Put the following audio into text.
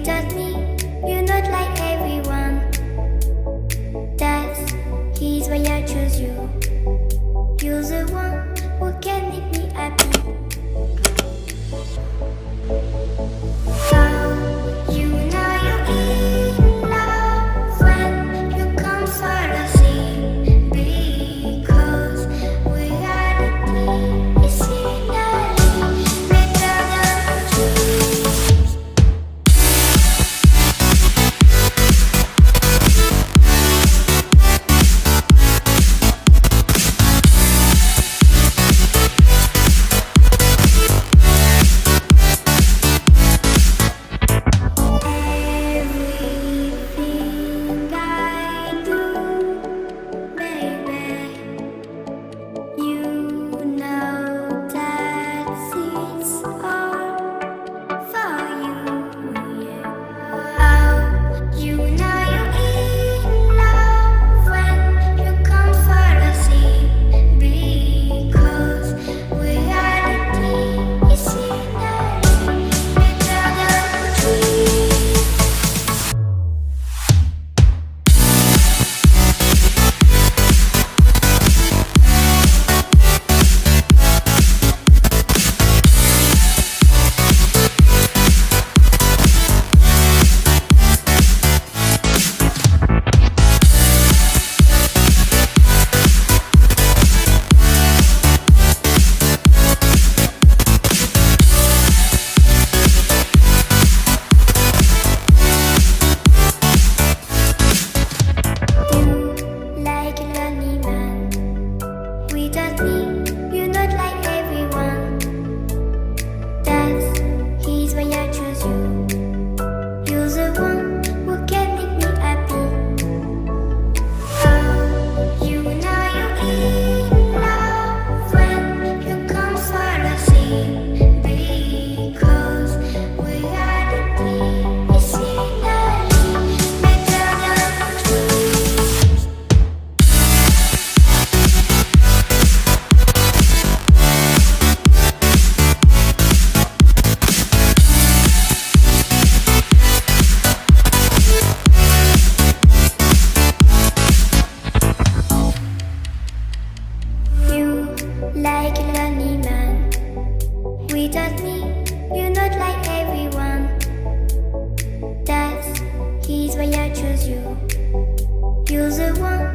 Without me, you're not like everyone. That's he's why I choose you. You're the one who can make me happy. How you know you're in love when you come for the sea? Because reality is scenery better than dreams. Everything I do, baby, you know that it's all for you. Yeah. Oh, you know you're in love when you come for the sea. Because reality is scenery better than dreams. Like a lonely man. Without me, you're not like everyone. That's he's why I choose you. You're the one who can make me happy. Oh, you know you're in love when you come for the sea. Because reality is scenery better than dreams. You like a lonely man. Without me, you're not like everyone. That's he's why I choose you. You're the one